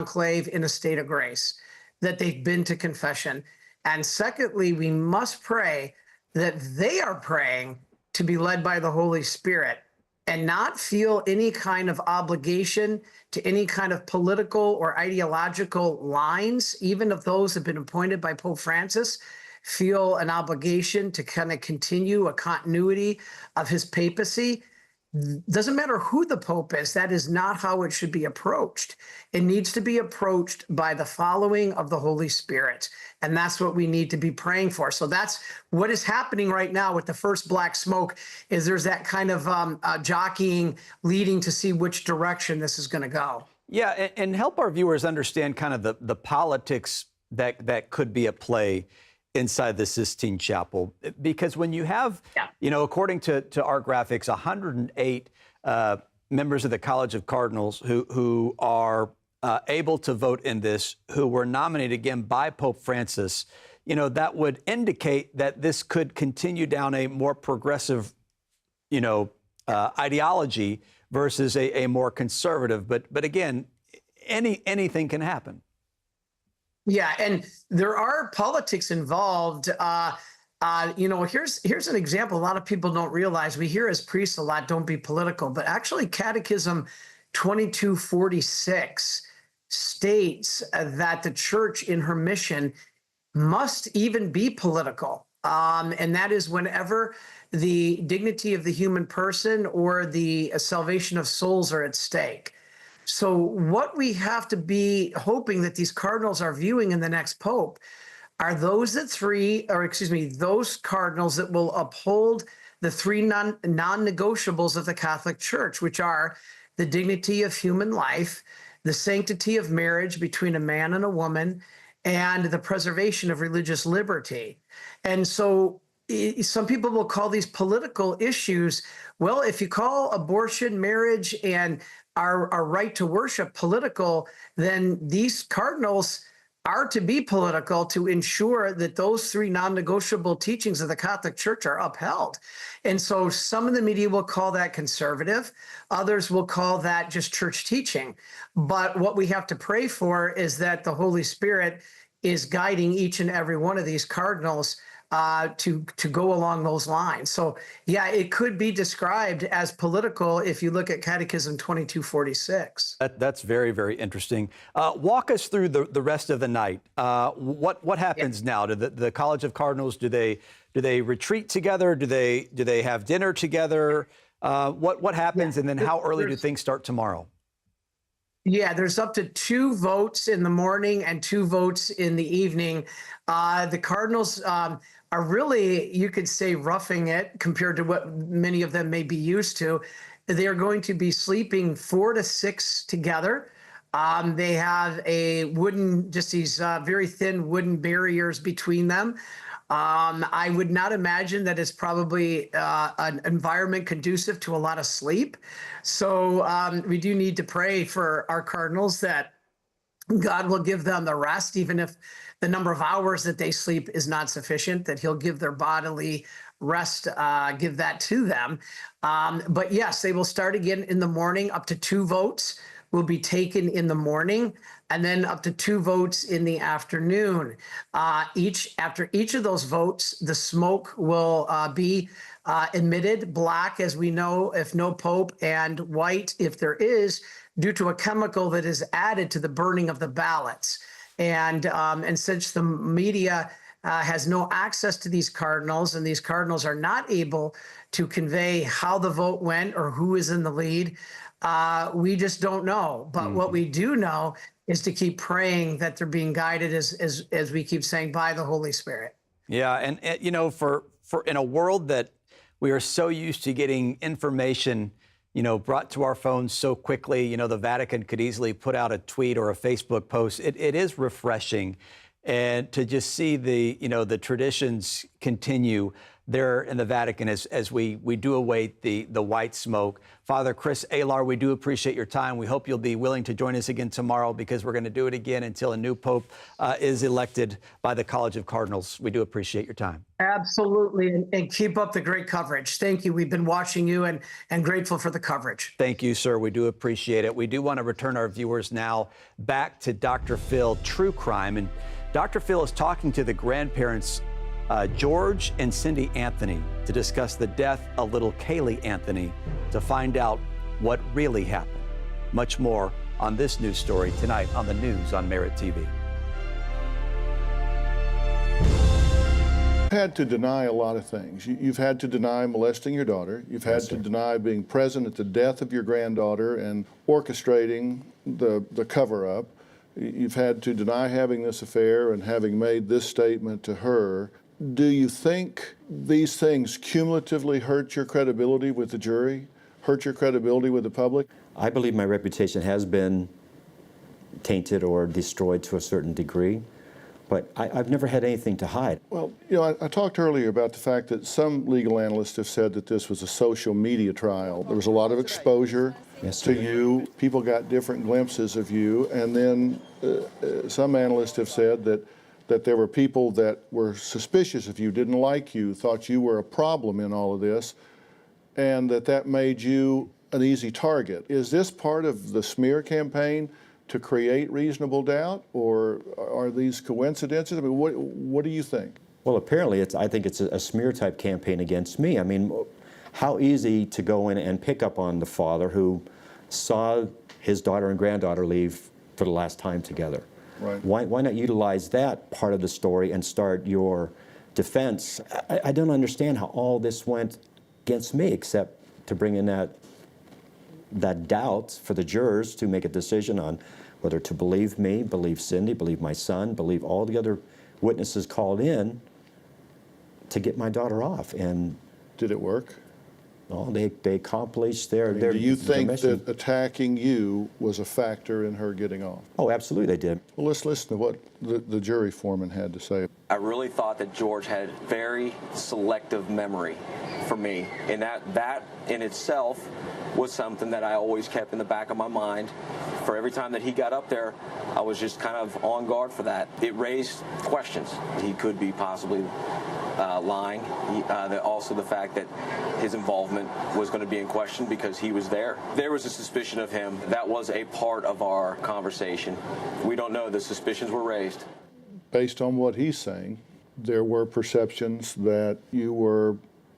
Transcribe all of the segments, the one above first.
conclave in a state of grace, that they've been to confession. And secondly, we must pray that they are praying to be led by the Holy Spirit and not feel any kind of obligation to any kind of political or ideological lines, even if those have been appointed by Pope Francis, feel an obligation to kind of continue a continuity of his papacy. Doesn't matter who the Pope is, that is not how it should be approached. It needs to be approached by the following of the Holy Spirit. And that's what we need to be praying for. So that's what is happening right now with the first black smoke, is there's that kind of jockeying leading to see which direction this is going to go. Yeah, and help our viewers understand kind of the politics that could be at play inside the Sistine Chapel, because when you have, according to our graphics, 108 members of the College of Cardinals who are able to vote in this, who were nominated again by Pope Francis, that would indicate that this could continue down a more progressive, ideology versus a more conservative. But again, anything can happen. Yeah, and there are politics involved. Here's an example. A lot of people don't realize. We hear as priests a lot, don't be political. But actually, Catechism 2246 states that the church in her mission must even be political. And that is whenever the dignity of the human person or the salvation of souls are at stake. So what we have to be hoping that these cardinals are viewing in the next pope are those those cardinals that will uphold the three non-negotiables of the Catholic Church, which are the dignity of human life, the sanctity of marriage between a man and a woman, and the preservation of religious liberty. And so some people will call these political issues. Well, if you call abortion, marriage, and our right to worship political, then these cardinals are to be political to ensure that those three non-negotiable teachings of the Catholic Church are upheld. And so some of the media will call that conservative. Others will call that just church teaching. But what we have to pray for is that the Holy Spirit is guiding each and every one of these cardinals to go along those lines. So, yeah, it could be described as political if you look at Catechism 2246. That's very, very interesting. Walk us through the rest of the night. What happens now? Do the College of Cardinals, do they retreat together? Do they have dinner together? What happens, and then how early do things start tomorrow? Yeah, there's up to 2 votes in the morning and 2 votes in the evening. The Cardinals are really, you could say, roughing it compared to what many of them may be used to. They are going to be sleeping 4 to 6 together. They have these very thin wooden barriers between them. I would not imagine that it's probably an environment conducive to a lot of sleep. So we do need to pray for our cardinals that God will give them the rest, even if the number of hours that they sleep is not sufficient, that he'll give their bodily rest, give that to them. But yes, they will start again in the morning. Up to 2 votes will be taken in the morning, and then up to 2 votes in the afternoon. After each of those votes, the smoke will be emitted, black, as we know, if no pope, and white, if there is, due to a chemical that is added to the burning of the ballots. And since the media has no access to these cardinals, and these cardinals are not able to convey how the vote went or who is in the lead, we just don't know. But what we do know is to keep praying that they're being guided, as we keep saying, by the Holy Spirit. Yeah, and for in a world that we are so used to getting information, brought to our phones so quickly, the Vatican could easily put out a tweet or a Facebook post. It is refreshing, and to just see the traditions continue there in the Vatican as we do await the white smoke. Father Chris Alar, we do appreciate your time. We hope you'll be willing to join us again tomorrow, because we're going to do it again until a new pope is elected by the College of Cardinals. We do appreciate your time. Absolutely. And keep up the great coverage. Thank you. We've been watching you and grateful for the coverage. Thank you, sir. We do appreciate it. We do want to return our viewers now back to Dr. Phil, True Crime. And Dr. Phil is talking to the grandparents, George and Cindy Anthony, to discuss the death of little Kaylee Anthony, to find out what really happened. Much more on this news story tonight on the News on Merit TV. Had to deny a lot of things. You've had to deny molesting your daughter. You've had to deny being present at the death of your granddaughter and orchestrating the cover-up. You've had to deny having this affair and having made this statement to her. Do you think these things cumulatively hurt your credibility with the jury, hurt your credibility with the public? I believe my reputation has been tainted or destroyed to a certain degree, but I've never had anything to hide. Well, you know, I talked earlier about the fact that some legal analysts have said that this was a social media trial. There was a lot of exposure to you. People got different glimpses of you, and then some analysts have said that there were people that were suspicious of you, didn't like you, thought you were a problem in all of this, and that made you an easy target. Is this part of the smear campaign to create reasonable doubt, or are these coincidences? I mean, what do you think? Well, apparently, I think it's a smear-type campaign against me. I mean, how easy to go in and pick up on the father who saw his daughter and granddaughter leave for the last time together. Right. Why not utilize that part of the story and start your defense? I don't understand how all this went against me, except to bring in that doubt for the jurors to make a decision on whether to believe me, believe Cindy, believe my son, believe all the other witnesses called in to get my daughter off. And did it work? well, they accomplished their Do you think mission. that attacking you was a factor in her getting off? Oh, absolutely they did. Well, let's listen to what the jury foreman had to say. I really thought that George had very selective memory for me, and that in itself was something that I always kept in the back of my mind. For every time that he got up there, I was just kind of on guard for that. It raised questions. He could be possibly lying. Also the fact that his involvement was going to be in question because he was there. There was a suspicion of him. That was a part of our conversation. We don't know. The suspicions were raised. Based on what he's saying, there were perceptions that you were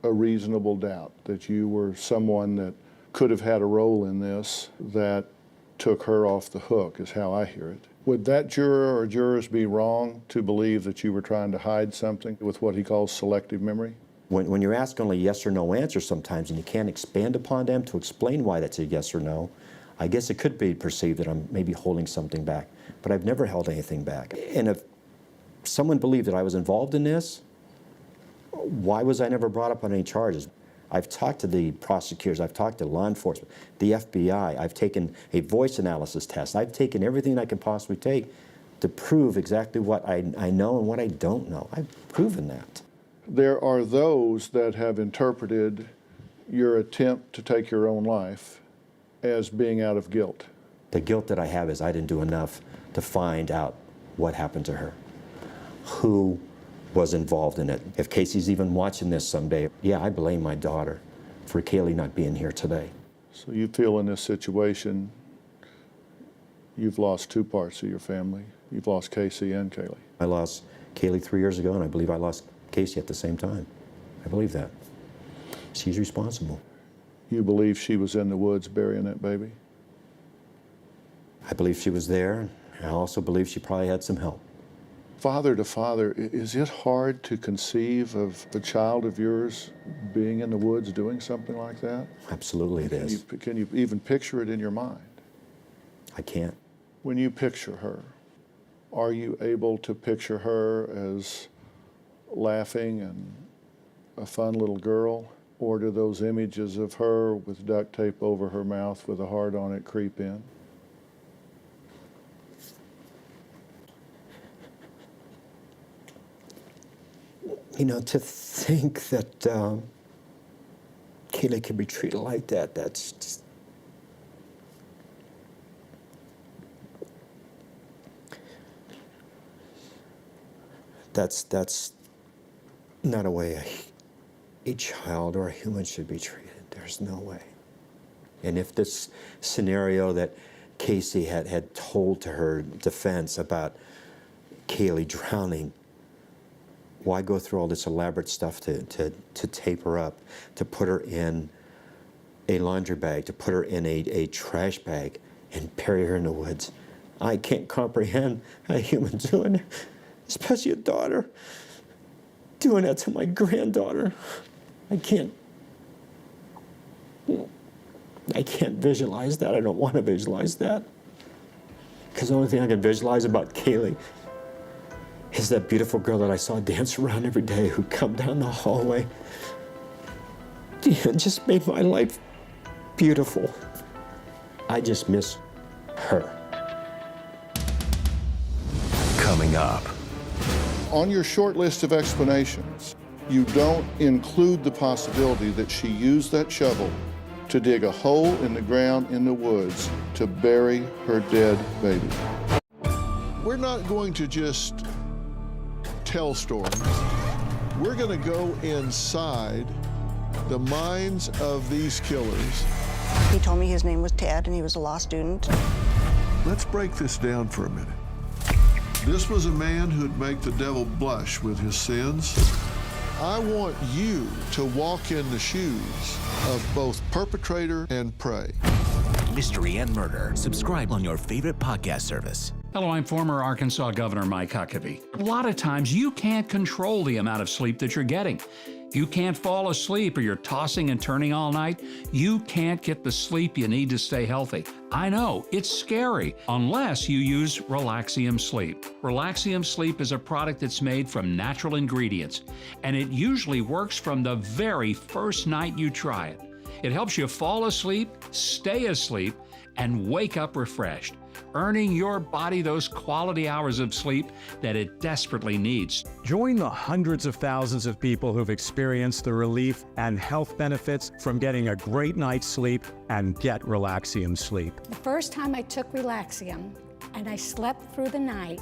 a reasonable doubt, that you were someone that could have had a role in this, that took her off the hook, is how I hear it. Would that juror or jurors be wrong to believe that you were trying to hide something with what he calls selective memory? When you're asked only yes or no answers sometimes and you can't expand upon them to explain why that's a yes or no, I guess it could be perceived that I'm maybe holding something back. But I've never held anything back. And if someone believed that I was involved in this, why was I never brought up on any charges? I've talked to the prosecutors, I've talked to law enforcement, the FBI, I've taken a voice analysis test, I've taken everything I can possibly take to prove exactly what I know and what I don't know. I've proven that. There are those that have interpreted your attempt to take your own life as being out of guilt. The guilt that I have is I didn't do enough to find out what happened to her, who was involved in it. If Casey's even watching this someday, yeah, I blame my daughter for Kaylee not being here today. So you feel in this situation, you've lost two parts of your family. You've lost Casey and Kaylee. I lost Kaylee 3 years ago, and I believe I lost Casey at the same time. I believe that. She's responsible. You believe she was in the woods burying that baby? I believe she was there. I also believe she probably had some help. Father to father, is it hard to conceive of a child of yours being in the woods doing something like that? Absolutely it is. Can you even picture it in your mind? I can't. When you picture her, are you able to picture her as laughing and a fun little girl? Or do those images of her with duct tape over her mouth with a heart on it creep in? To think that Kaylee can be treated like that, that's just... That's not a way a child or a human should be treated. There's no way. And if this scenario that Casey had told to her defense about Kaylee drowning, why go through all this elaborate stuff to tape her up, to put her in a laundry bag, to put her in a trash bag and bury her in the woods? I can't comprehend a human doing it, especially a daughter, doing that to my granddaughter. I can't visualize that. I don't want to visualize that. Because the only thing I can visualize about Kaylee is that beautiful girl that I saw dance around every day who'd come down the hallway and just made my life beautiful. I just miss her. Coming up. On your short list of explanations, you don't include the possibility that she used that shovel to dig a hole in the ground in the woods to bury her dead baby. We're not going to just tell stories. We're going to go inside the minds of these killers. He told me his name was Ted and he was a law student. Let's break this down for a minute. This was a man who'd make the devil blush with his sins. I want you to walk in the shoes of both perpetrator and prey. Mystery and Murder. Subscribe on your favorite podcast service. Hello, I'm former Arkansas Governor Mike Huckabee. A lot of times you can't control the amount of sleep that you're getting. You can't fall asleep or you're tossing and turning all night. You can't get the sleep you need to stay healthy. I know, it's scary, unless you use Relaxium Sleep. Relaxium Sleep is a product that's made from natural ingredients, and it usually works from the very first night you try it. It helps you fall asleep, stay asleep, and wake up refreshed, earning your body those quality hours of sleep that it desperately needs. Join the hundreds of thousands of people who've experienced the relief and health benefits from getting a great night's sleep and get Relaxium Sleep. The first time I took Relaxium and I slept through the night,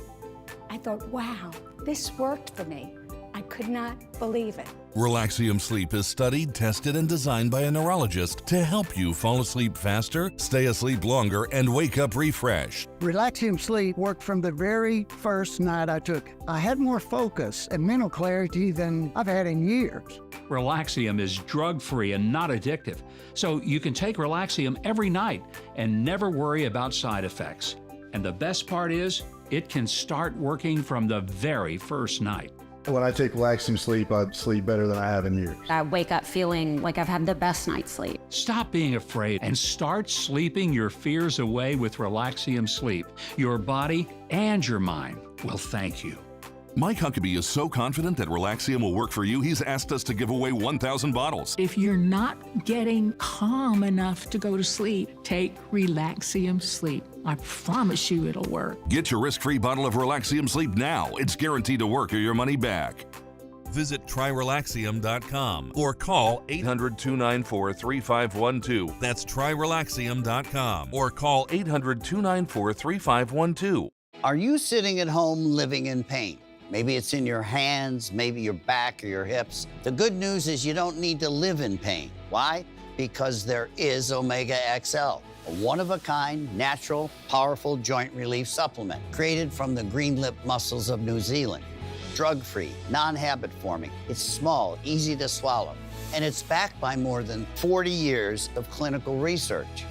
I thought, wow, this worked for me. I could not believe it. Relaxium Sleep is studied, tested, and designed by a neurologist to help you fall asleep faster, stay asleep longer, and wake up refreshed. Relaxium Sleep worked from the very first night I took it. I had more focus and mental clarity than I've had in years. Relaxium is drug-free and not addictive, so you can take Relaxium every night and never worry about side effects. And the best part is, it can start working from the very first night. When I take Relaxium Sleep, I sleep better than I have in years. I wake up feeling like I've had the best night's sleep. Stop being afraid and start sleeping your fears away with Relaxium Sleep. Your body and your mind will thank you. Mike Huckabee is so confident that Relaxium will work for you, he's asked us to give away 1,000 bottles. If you're not getting calm enough to go to sleep, take Relaxium Sleep. I promise you it'll work. Get your risk-free bottle of Relaxium Sleep now. It's guaranteed to work or your money back. Visit tryrelaxium.com or call 800-294-3512. That's tryrelaxium.com or call 800-294-3512. Are you sitting at home living in pain? Maybe it's in your hands, maybe your back or your hips. The good news is you don't need to live in pain. Why? Because there is Omega XL, a one-of-a-kind, natural, powerful joint relief supplement created from the green lip mussels of New Zealand. Drug-free, non-habit forming. It's small, easy to swallow, and it's backed by more than 40 years of clinical research.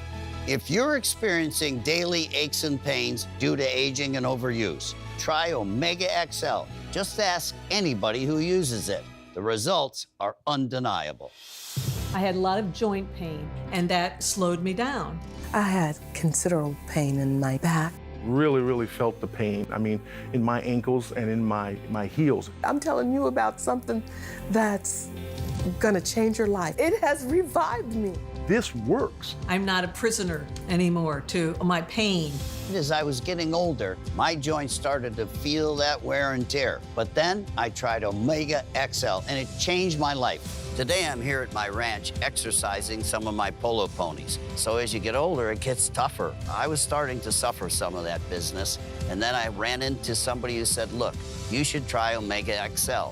If you're experiencing daily aches and pains due to aging and overuse, try Omega XL. Just ask anybody who uses it. The results are undeniable. I had a lot of joint pain, and that slowed me down. I had considerable pain in my back. Really felt the pain. I mean, in my ankles and in my heels. I'm telling you about something that's gonna change your life. It has revived me. this works. I'm not a prisoner anymore to my pain. As I was getting older, my joints started to feel that wear and tear. But then I tried Omega XL, and it changed my life. Today, I'm here at my ranch exercising some of my polo ponies. So as you get older, it gets tougher. I was starting to suffer some of that business, and then I ran into somebody who said, look, you should try Omega XL.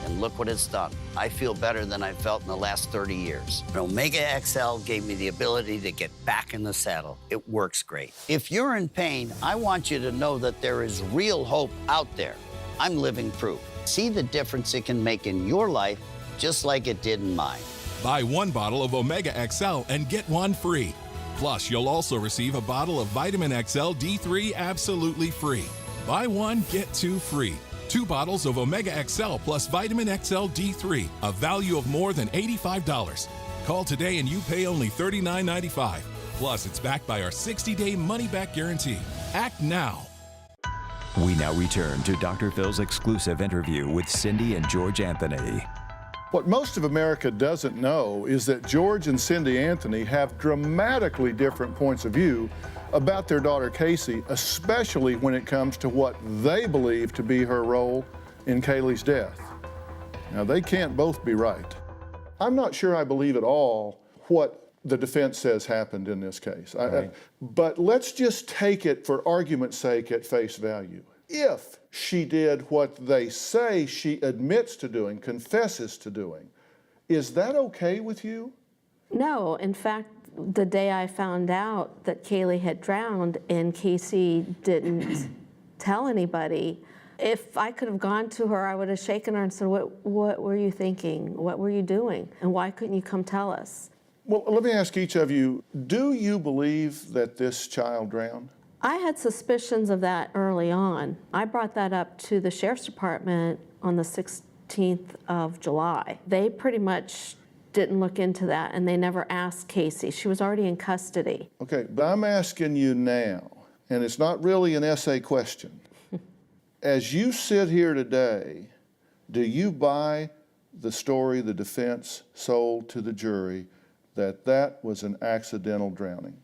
And look what it's done. I feel better than I felt in the last 30 years. Omega XL gave me the ability to get back in the saddle. It works great. If you're in pain, I want you to know that there is real hope out there. I'm living proof. See the difference it can make in your life, just like it did in mine. Buy one bottle of Omega XL and get one free. Plus, you'll also receive a bottle of Vitamin XL D3 absolutely free. Buy one, get two free. 2 bottles of Omega XL plus Vitamin XL D3, a value of more than $85. Call today and you pay only $39.95. Plus, it's backed by our 60-day money-back guarantee. Act now. We now return to Dr. Phil's exclusive interview with Cindy and George Anthony. What most of America doesn't know is that George and Cindy Anthony have dramatically different points of view about their daughter Casey, especially when it comes to what they believe to be her role in Kaylee's death. Now, they can't both be right. I'm not sure I believe at all what the defense says happened in this case. Right. But let's just take it for argument's sake at face value. If she did what they say she admits to doing, confesses to doing, is that okay with you? No, in fact, the day I found out that Kaylee had drowned and Casey didn't tell anybody, if I could have gone to her, I would have shaken her and said, what were you thinking? What were you doing? And why couldn't you come tell us? Well, let me ask each of you, do you believe that this child drowned? I had suspicions of that early on. I brought that up to the Sheriff's Department on the 16th of July. They pretty much didn't look into that, and they never asked Casey. She was already in custody. Okay, but I'm asking you now, and it's not really an essay question. As you sit here today, do you buy the story the defense sold to the jury that that was an accidental drowning?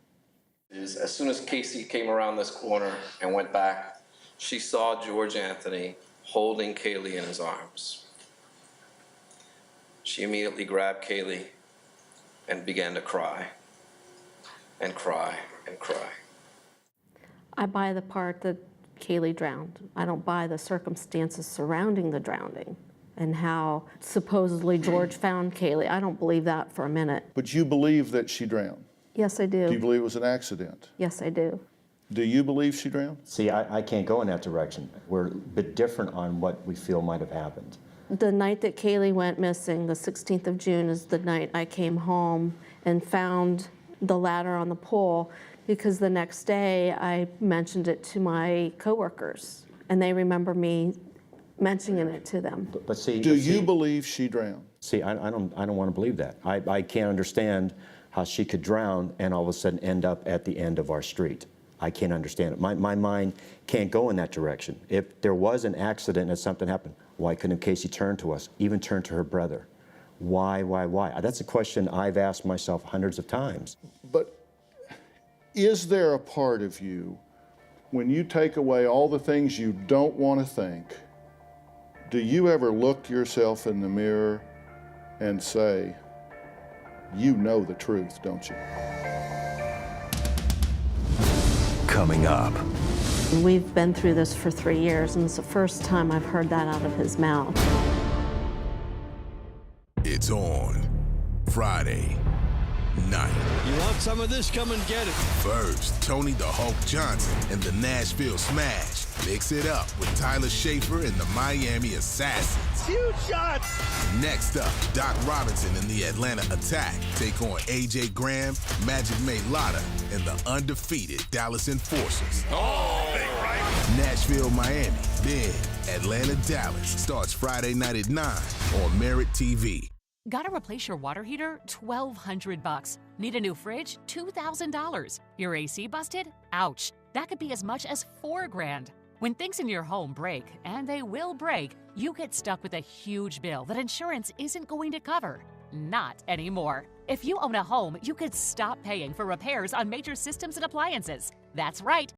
As soon as Casey came around this corner and went back, she saw George Anthony holding Kaylee in his arms. She immediately grabbed Kaylee and began to cry and cry and cry. I buy the part that Kaylee drowned. I don't buy the circumstances surrounding the drowning and how supposedly George found Kaylee. I don't believe that for a minute. But you believe that she drowned? Yes, I do. Do you believe it was an accident? Yes, I do. Do you believe she drowned? See, I can't go in that direction. We're a bit different on what we feel might have happened. The night that Kaylee went missing, the 16th of June, is the night I came home and found the ladder on the pole, because the next day I mentioned it to my coworkers, and they remember me mentioning it to them. But see, do you believe she drowned? See, I don't want to believe that. I can't understand how she could drown and all of a sudden end up at the end of our street. I can't understand it. My mind can't go in that direction. If there was an accident and something happened, why couldn't Casey turn to us, even turn to her brother? Why? That's a question I've asked myself hundreds of times. But is there a part of you, when you take away all the things you don't want to think, do you ever look yourself in the mirror and say, you know the truth, don't you? Coming up. We've been through this for 3 years, and it's the first time I've heard that out of his mouth. It's on Friday night. You want some of this? Come and get it. First, Tony the Hulk Johnson and the Nashville Smash mix it up with Tyler Schaefer and the Miami Assassins. Huge shots! Next up, Doc Robinson and the Atlanta Attack take on AJ Graham, Magic May Lotta, and the undefeated Dallas Enforcers. Oh, big right. Nashville, Miami, then Atlanta, Dallas starts Friday night at 9 on Merit TV. Gotta replace your water heater? $1,200. Need a new fridge? $2,000. Your AC busted? Ouch. That could be as much as $4,000. When things in your home break, and they will break, you get stuck with a huge bill that insurance isn't going to cover. Not anymore. If you own a home, you could stop paying for repairs on major systems and appliances. That's right.